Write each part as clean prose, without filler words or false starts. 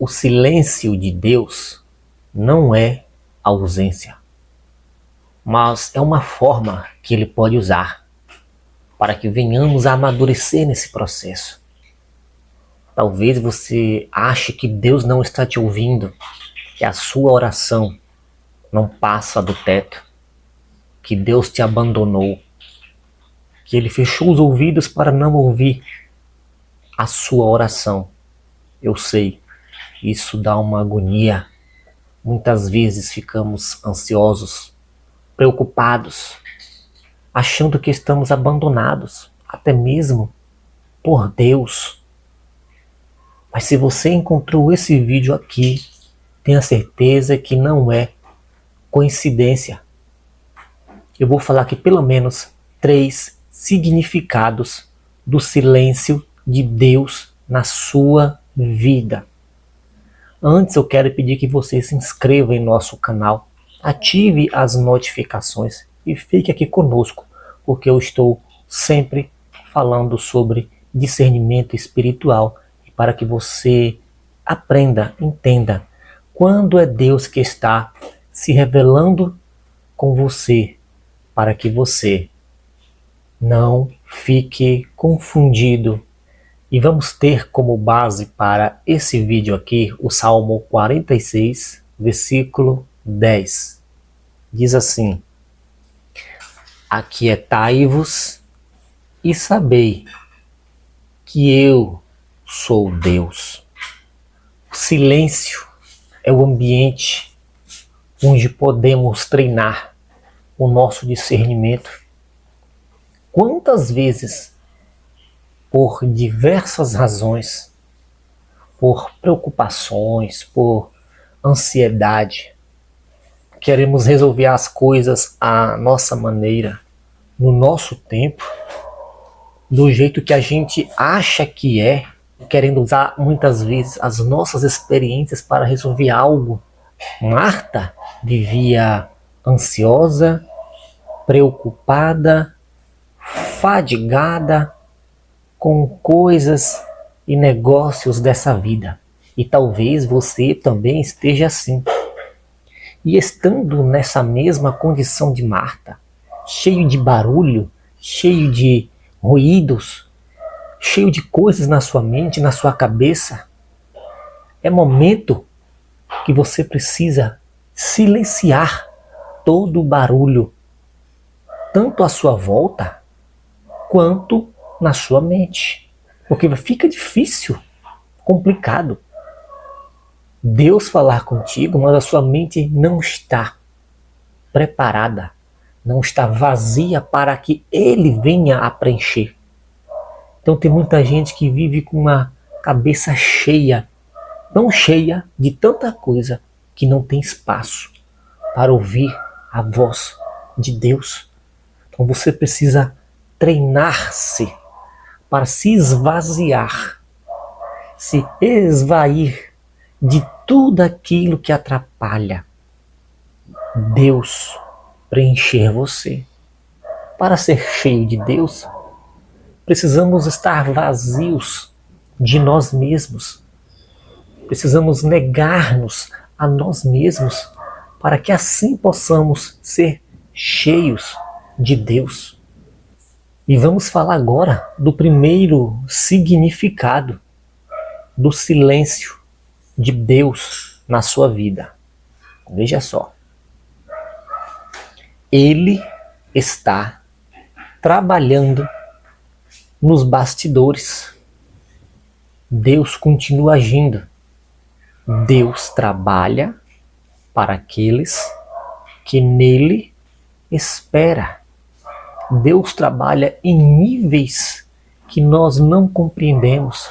O silêncio de Deus não é ausência, mas é uma forma que Ele pode usar para que venhamos a amadurecer nesse processo. Talvez você ache que Deus não está te ouvindo, que a sua oração não passa do teto, que Deus te abandonou, que Ele fechou os ouvidos para não ouvir a sua oração. Eu sei, isso dá uma agonia. Muitas vezes ficamos ansiosos, preocupados, achando que estamos abandonados, até mesmo por Deus. Mas se você encontrou esse vídeo aqui, tenha certeza que não é coincidência. Eu vou falar aqui pelo menos 3 significados do silêncio de Deus na sua vida. Antes eu quero pedir que você se inscreva em nosso canal, ative as notificações e fique aqui conosco, porque eu estou sempre falando sobre discernimento espiritual e para que você aprenda, entenda quando é Deus que está se revelando com você, para que você não fique confundido. E vamos ter como base para esse vídeo aqui o Salmo 46, versículo 10. Diz assim: aquietai-vos e sabei que eu sou Deus. O silêncio é o ambiente onde podemos treinar o nosso discernimento. Quantas vezes, por diversas razões, por preocupações, por ansiedade, queremos resolver as coisas à nossa maneira, no nosso tempo, do jeito que a gente acha que é, querendo usar muitas vezes as nossas experiências para resolver algo. Marta vivia ansiosa, preocupada, fadigada com coisas e negócios dessa vida. E talvez você também esteja assim. E estando nessa mesma condição de Marta, cheio de barulho, cheio de ruídos, cheio de coisas na sua mente, na sua cabeça, é momento que você precisa silenciar todo o barulho, tanto à sua volta, quanto na sua mente. Porque fica difícil, complicado Deus falar contigo, mas a sua mente não está preparada, não está vazia para que Ele venha a preencher. Então tem muita gente que vive com uma cabeça cheia, tão cheia de tanta coisa, que não tem espaço para ouvir a voz de Deus. Então você precisa treinar-se para se esvaziar, se esvair de tudo aquilo que atrapalha Deus preencher você. Para ser cheio de Deus, precisamos estar vazios de nós mesmos. Precisamos negar-nos a nós mesmos para que assim possamos ser cheios de Deus. E vamos falar agora do primeiro significado do silêncio de Deus na sua vida. Veja só. Ele está trabalhando nos bastidores. Deus continua agindo. Deus trabalha para aqueles que nele esperam. Deus trabalha em níveis que nós não compreendemos,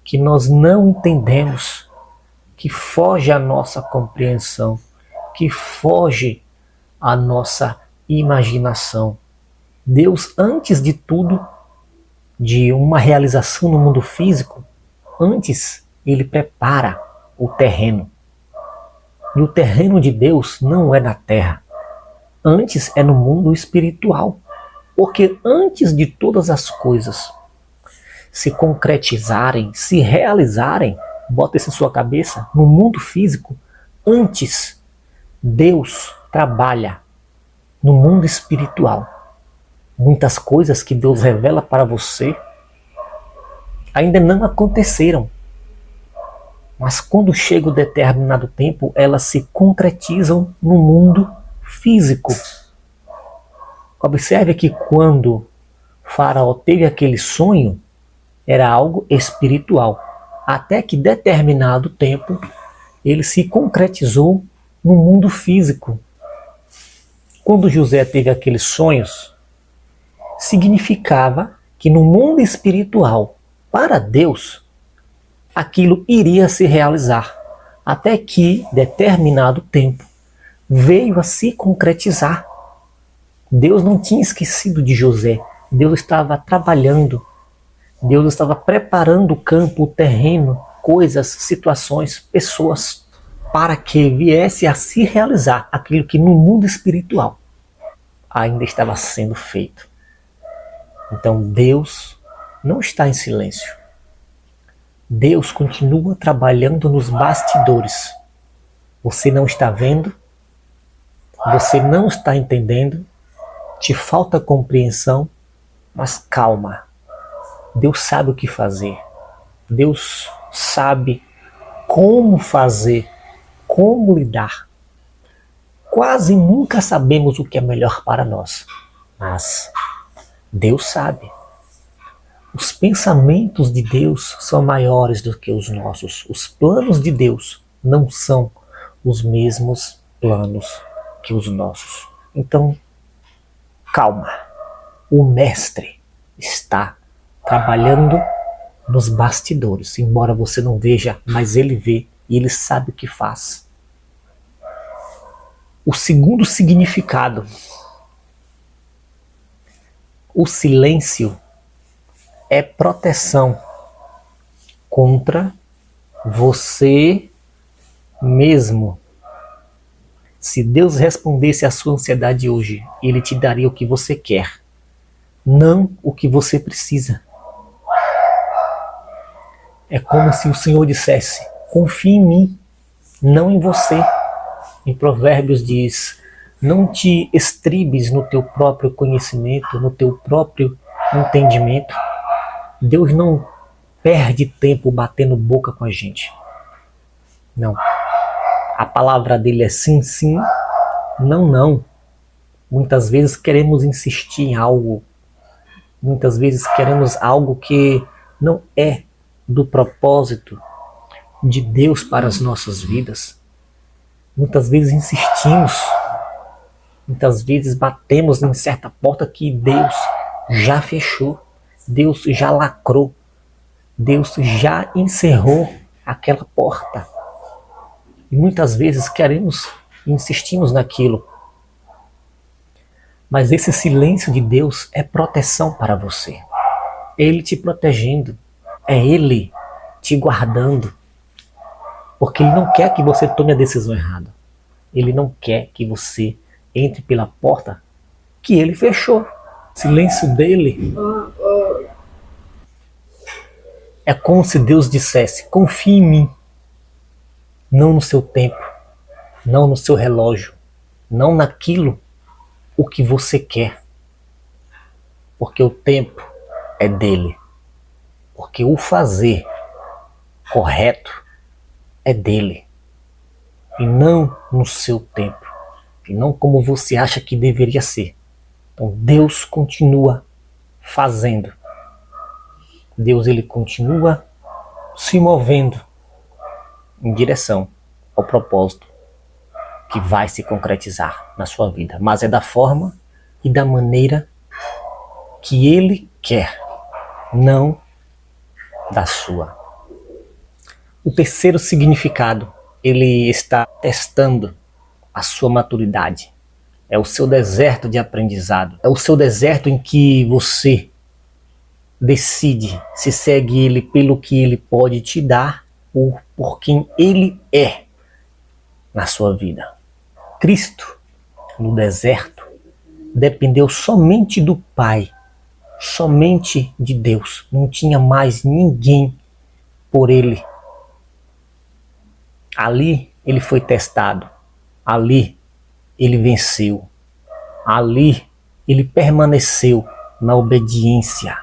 que nós não entendemos, que foge à nossa compreensão, que foge à nossa imaginação. Deus, antes de tudo, de uma realização no mundo físico, antes Ele prepara o terreno. E o terreno de Deus não é na terra, antes é no mundo espiritual. Porque antes de todas as coisas se concretizarem, se realizarem, Bota isso em sua cabeça. No mundo físico, antes Deus trabalha no mundo espiritual. Muitas coisas que Deus revela para você ainda não aconteceram. Mas quando chega o determinado tempo, elas se concretizam no mundo físico. Observe que quando Faraó teve aquele sonho, era algo espiritual. Até que determinado tempo, ele se concretizou no mundo físico. Quando José teve aqueles sonhos, significava que no mundo espiritual, para Deus, aquilo iria se realizar. Até que determinado tempo veio a se concretizar. Deus não tinha esquecido de José. Deus estava trabalhando. Deus estava preparando o campo, o terreno, coisas, situações, pessoas, para que viesse a se realizar aquilo que no mundo espiritual ainda estava sendo feito. Então Deus não está em silêncio. Deus continua trabalhando nos bastidores. Você não está vendo, você não está entendendo, te falta compreensão, mas calma. Deus sabe o que fazer. Deus sabe como fazer, como lidar. Quase nunca sabemos o que é melhor para nós, mas Deus sabe. Os pensamentos de Deus são maiores do que os nossos. Os planos de Deus não são os mesmos planos que os nossos. Então, calma. O Mestre está trabalhando nos bastidores, embora você não veja, mas ele vê e ele sabe o que faz. O segundo significado, o silêncio é proteção contra você mesmo. Se Deus respondesse à sua ansiedade hoje, Ele te daria o que você quer, não o que você precisa. É como se o Senhor dissesse: confie em mim, não em você. Em Provérbios diz: não te estribes no teu próprio conhecimento, no teu próprio entendimento. Deus não perde tempo batendo boca com a gente. Não. A palavra dele é sim, sim, não, não. Muitas vezes queremos insistir em algo. Muitas vezes queremos algo que não é do propósito de Deus para as nossas vidas. Muitas vezes insistimos. Muitas vezes batemos em certa porta que Deus já fechou. Deus já lacrou. Deus já encerrou aquela porta. E muitas vezes queremos e insistimos naquilo. Mas esse silêncio de Deus é proteção para você. É Ele te protegendo. É Ele te guardando. Porque Ele não quer que você tome a decisão errada. Ele não quer que você entre pela porta que Ele fechou. O silêncio dele é como se Deus dissesse: confie em mim. Não no seu tempo, não no seu relógio, não naquilo o que você quer. Porque o tempo é dele. Porque o fazer correto é dele. E não no seu tempo. E não como você acha que deveria ser. Então Deus continua fazendo. Deus ele continua se movendo em direção ao propósito que vai se concretizar na sua vida. Mas é da forma e da maneira que Ele quer, não da sua. O terceiro significado, ele está testando a sua maturidade. É o seu deserto de aprendizado. É o seu deserto em que você decide se segue Ele pelo que Ele pode te dar ou por quem Ele é na sua vida. Cristo, no deserto, dependeu somente do Pai, somente de Deus. Não tinha mais ninguém por Ele. Ali ele foi testado, ali ele venceu, ali ele permaneceu na obediência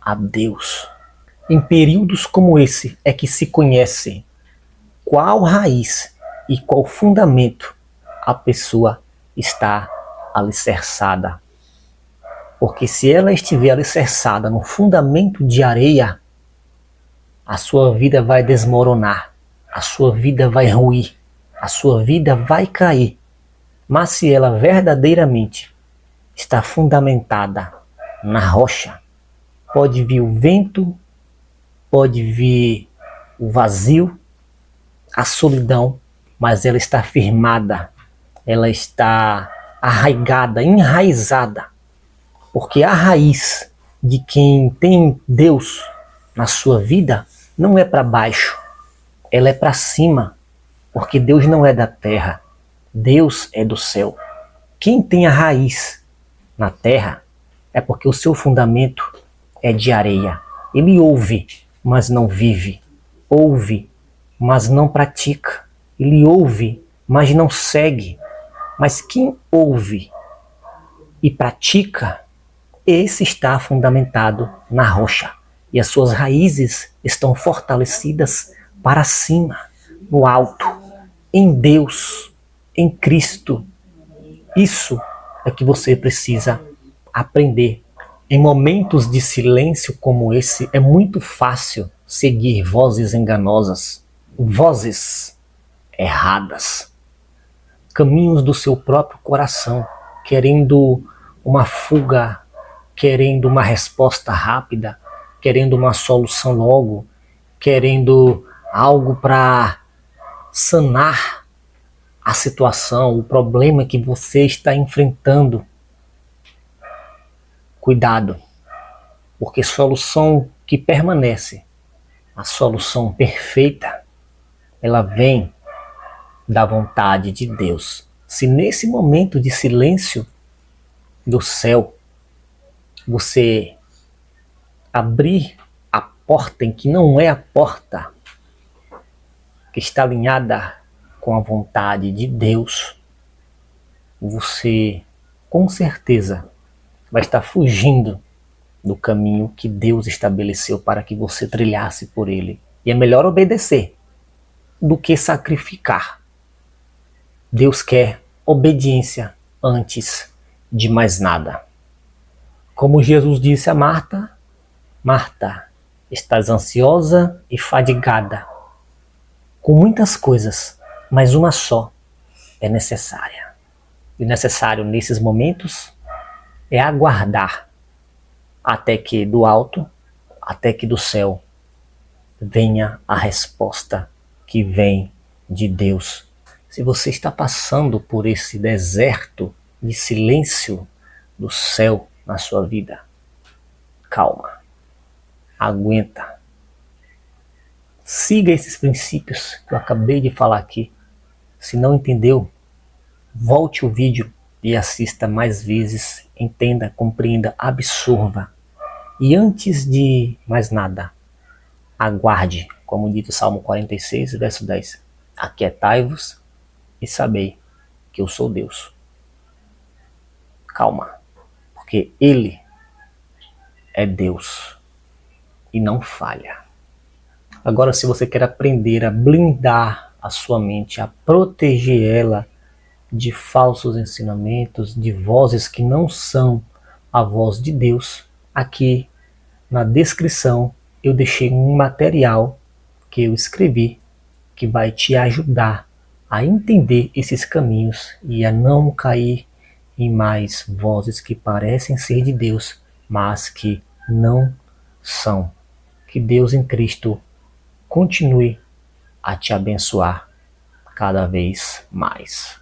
a Deus. Em períodos como esse é que se conhece qual raiz e qual fundamento a pessoa está alicerçada. Porque se ela estiver alicerçada no fundamento de areia, a sua vida vai desmoronar, a sua vida vai ruir, a sua vida vai cair. Mas se ela verdadeiramente está fundamentada na rocha, pode vir o vento, pode vir o vazio, a solidão, mas ela está firmada, ela está arraigada, enraizada, porque a raiz de quem tem Deus na sua vida não é para baixo, ela é para cima, porque Deus não é da terra, Deus é do céu. Quem tem a raiz na terra é porque o seu fundamento é de areia. Ele ouve, mas não vive. Ouve, mas não pratica. Ele ouve, mas não segue. Mas quem ouve e pratica, esse está fundamentado na rocha. E as suas raízes estão fortalecidas para cima, no alto, em Deus, em Cristo. Isso é que você precisa aprender. Em momentos de silêncio como esse, é muito fácil seguir vozes enganosas, vozes erradas, caminhos do seu próprio coração, querendo uma fuga, querendo uma resposta rápida, querendo uma solução logo, querendo algo para sanar a situação, o problema que você está enfrentando. Cuidado, porque solução que permanece, a solução perfeita, ela vem da vontade de Deus. Se nesse momento de silêncio do céu, você abrir a porta em que não é a porta, que está alinhada com a vontade de Deus, você com certeza vai estar fugindo do caminho que Deus estabeleceu para que você trilhasse por ele. E é melhor obedecer do que sacrificar. Deus quer obediência antes de mais nada. Como Jesus disse a Marta, Marta, estás ansiosa e fadigada com muitas coisas, mas uma só é necessária. E o necessário nesses momentos é aguardar até que do alto, até que do céu, venha a resposta que vem de Deus. Se você está passando por esse deserto de silêncio do céu na sua vida, calma, aguenta. Siga esses princípios que eu acabei de falar aqui. Se não entendeu, volte o vídeo e assista mais vezes, entenda, compreenda, absorva. E antes de mais nada, aguarde, como diz o Salmo 46, verso 10. Aquietai-vos e sabei que eu sou Deus. Calma, porque Ele é Deus e não falha. Agora, se você quer aprender a blindar a sua mente, a proteger ela de falsos ensinamentos, de vozes que não são a voz de Deus, aqui na descrição eu deixei um material que eu escrevi que vai te ajudar a entender esses caminhos e a não cair em mais vozes que parecem ser de Deus, mas que não são. Que Deus em Cristo continue a te abençoar cada vez mais.